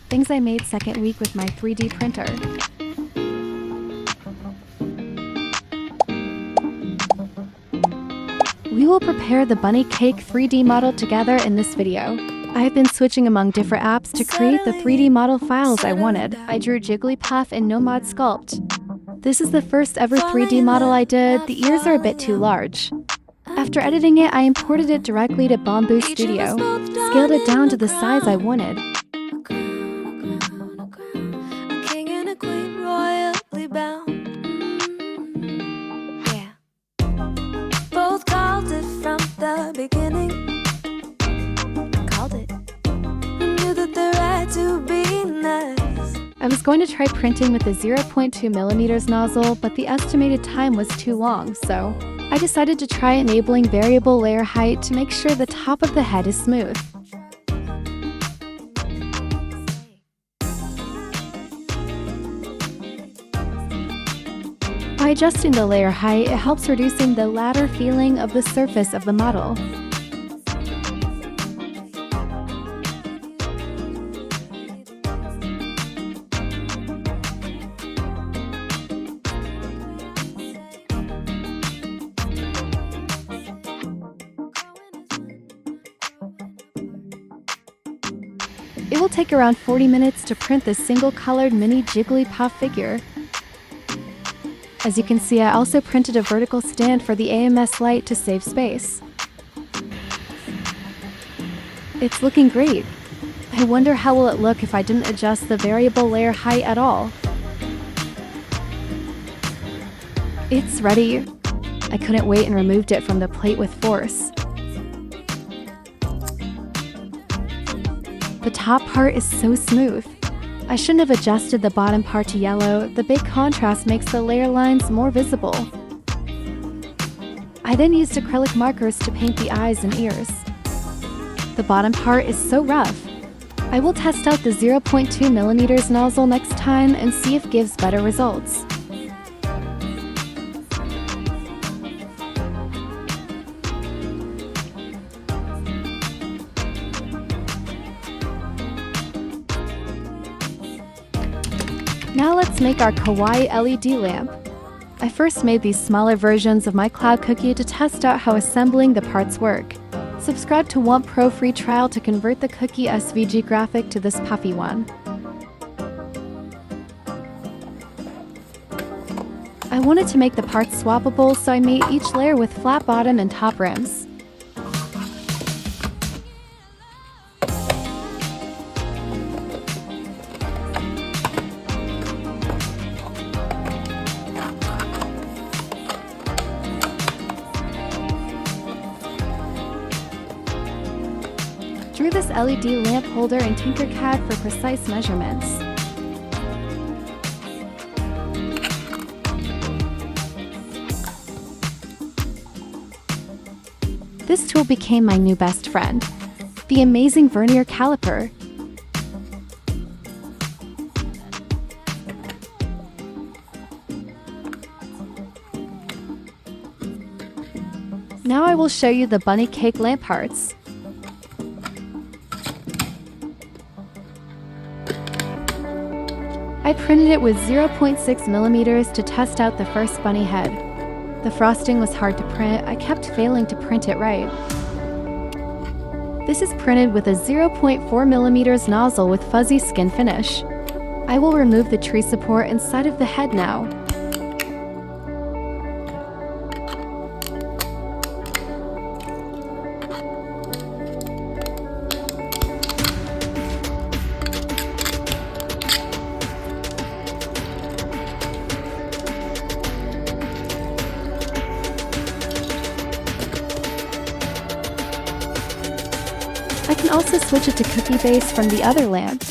Things I made second week with my 3D printer. We will prepare the bunny cake 3D model together in this video. I have been switching among different apps to create the 3D model files I wanted. I drew Jiggly Puff and Nomad Sculpt. This is the first ever 3D model I did. The ears are a bit too large. After editing it, I imported it directly to Bambu Studio, scaled it down to the size I wanted. Both called it from the beginning. Called it. Knew that the right to be nice. I was going to try printing with a 0.2mm nozzle, but the estimated time was too long, so I decided to try enabling variable layer height to make sure the top of the head is smooth. By adjusting the layer height, it helps reducing the ladder feeling of the surface of the model. It will take around 40 minutes to print this single-colored mini Jiggly Puff figure. As you can see, I also printed a vertical stand for the AMS light to save space. It's looking great. I wonder how will it look if I didn't adjust the variable layer height at all. It's ready. I couldn't wait and removed it from the plate with force. The top part is so smooth. I shouldn't have adjusted the bottom part to yellow. The big contrast makes the layer lines more visible. I then used acrylic markers to paint the eyes and ears. The bottom part is so rough. I will test out the 0.2mm nozzle next time and see if it gives better results. Now let's make our Kawaii LED lamp. I first made these smaller versions of my cloud cookie to test out how assembling the parts work. Subscribe to Want Pro free trial to convert the cookie SVG graphic to this puffy one. I wanted to make the parts swappable, so I made each layer with flat bottom and top rims. Drew this LED lamp holder in TinkerCAD for precise measurements. This tool became my new best friend, the amazing vernier caliper. Now I will show you the bunny cake lamp parts. I printed it with 0.6mm to test out the first bunny head. The frosting was hard to print. I kept failing to print it right. This is printed with a 0.4mm nozzle with fuzzy skin finish. I will remove the tree support inside of the head now. I can also switch it to cookie base from the other lamp.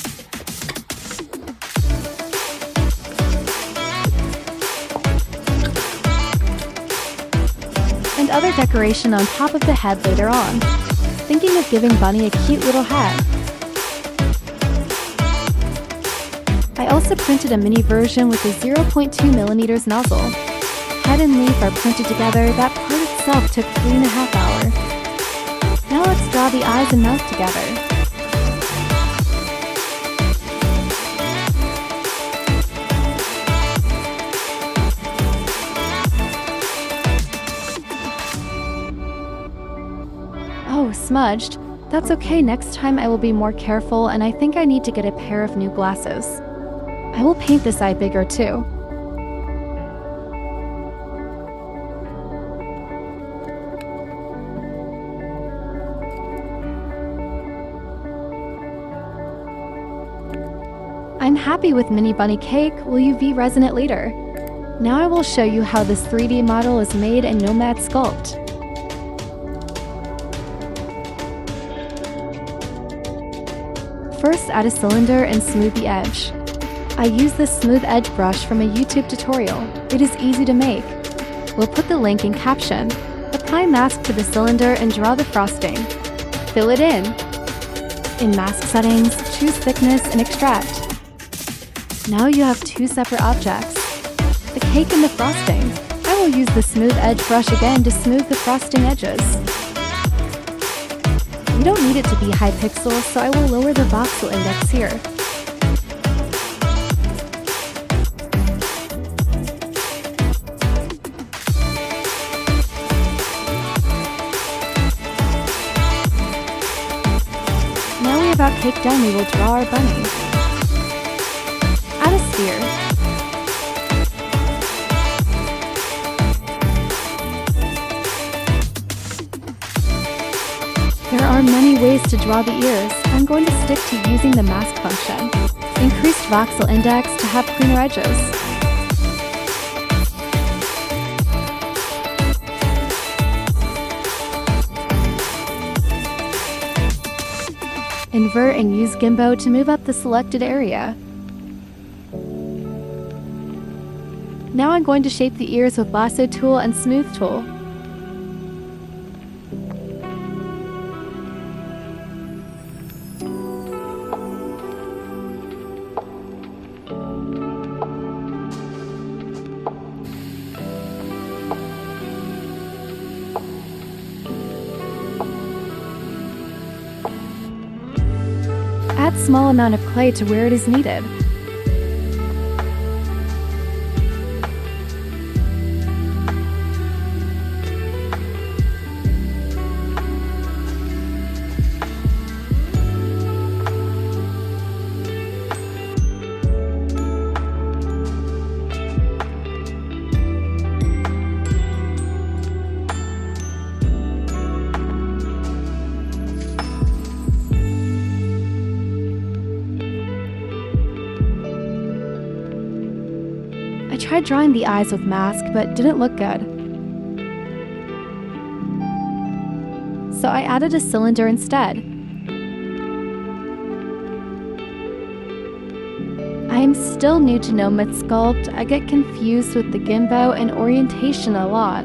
And other decoration on top of the head later on. Thinking of giving Bunny a cute little hat. I also printed a mini version with a 0.2mm nozzle. Head and leaf are printed together. That part itself took 3.5 hours. Now let's draw the eyes and mouth together. smudged. That's okay, next time I will be more careful, and I think I need to get a pair of new glasses. I will paint this eye bigger too. I'm happy with Mini Bunny Cake. Will you UV resin it later? Now I will show you how this 3D model is made in Nomad Sculpt. First, add a cylinder and smooth the edge. I use this smooth edge brush from a YouTube tutorial. It is easy to make. We'll put the link in caption. Apply mask to the cylinder and draw the frosting. Fill it in. In mask settings, choose thickness and extract. Now you have two separate objects, the cake and the frosting. I will use the smooth edge brush again to smooth the frosting edges. We don't need it to be high pixels, so I will lower the voxel index here. Now we have our cake done, we will draw our bunny. Add a sphere. There are many ways to draw the ears. I'm going to stick to using the mask function. Increased voxel index to have cleaner edges. Invert and use Gimbo to move up the selected area. Now I'm going to shape the ears with Lasso tool and Smooth tool. Add small amount of clay to where it is needed. I tried drawing the eyes with mask, but didn't look good. So I added a cylinder instead. I am still new to Nomad Sculpt. I get confused with the Gimbo and orientation a lot.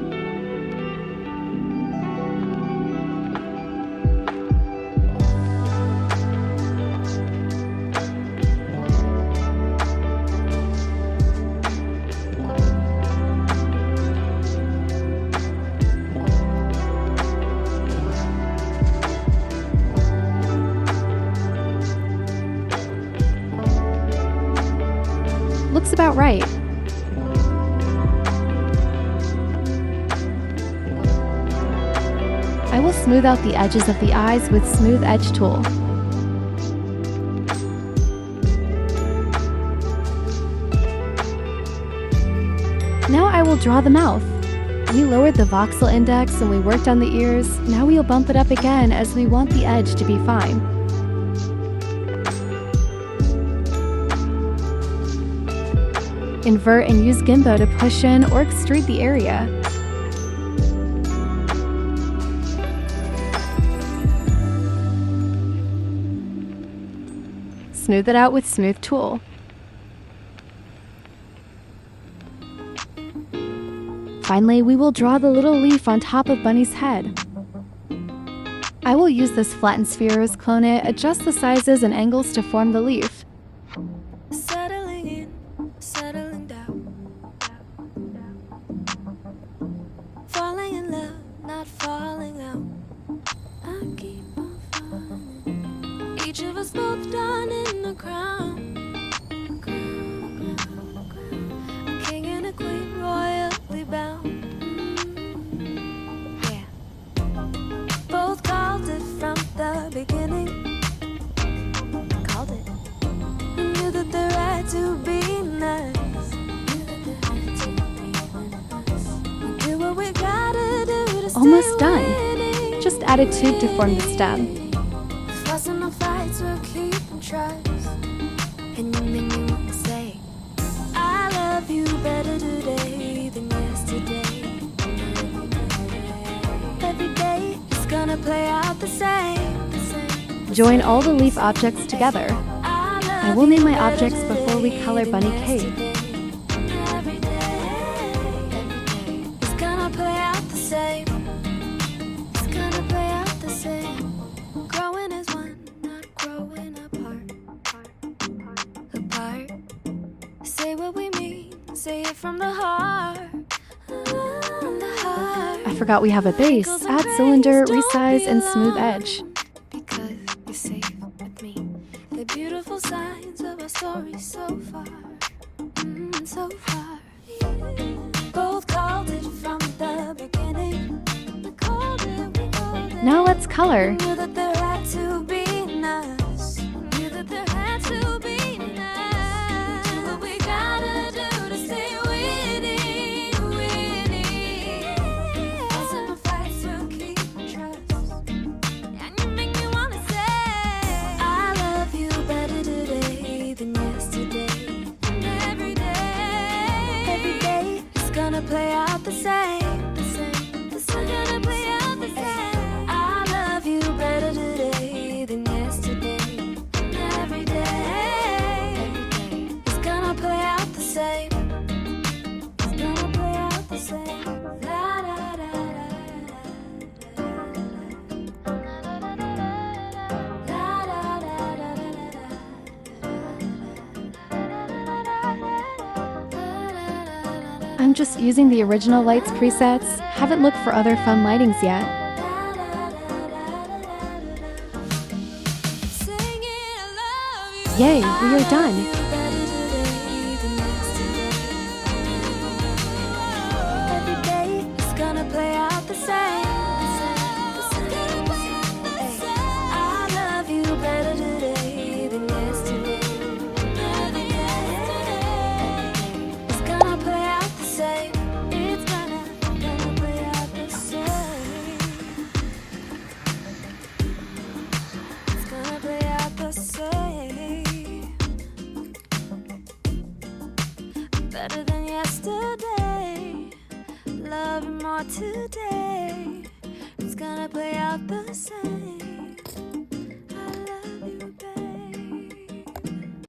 Looks about right. I will smooth out the edges of the eyes with Smooth Edge tool. Now I will draw the mouth. We lowered the voxel index and we worked on the ears. Now we'll bump it up again as we want the edge to be fine. Invert and use Gimbo to push in or extrude the area. Smooth it out with Smooth tool. Finally, we will draw the little leaf on top of Bunny's head. I will use this flattened spheres, clone it, adjust the sizes and angles to form the leaf. Settling in, settling down. Falling in love, not falling out. I keep on falling. Each of us both done in the crown. A king and a queen royally bound. Yeah. Both called it add a tube to form the stem. Fuss and no fights, we're keeping trust. And you make me want to say, I love you better today than yesterday. Every day is gonna play out the same. Join all the leaf objects together. I will name my objects before we color bunny cake. Every day is gonna play out the same. It's gonna play out the same. Growing as one, not growing apart. Apart. Say what we mean, say it from the heart. From the heart. I forgot we have a base. Add cylinder, resize, and smooth edge. Because you're safe with me. The beautiful signs of our story so far. So far. Both called it from the beginning. We called it. Now let's color. Knew that there had to be us. Knew that there had to be us. Do what we gotta do to stay winning, winning. Fuss and no fights, we'll keep trust. And you make me wanna say, I love you better today than yesterday. And every day is gonna play out the same. It's gonna play out the same. I love you better today than yesterday. And every day is gonna play out the same. It's gonna play out the same. La da da I'm just using the original lights presets. Haven't looked for other fun lightings yet. Yay, we are done. Every day is gonna play out the same. I love you better today than yesterday. Every day is gonna play out the same. It's gonna play out the same. It's gonna play out the same. Better than yesterday. Love you more today. It's gonna play out the same.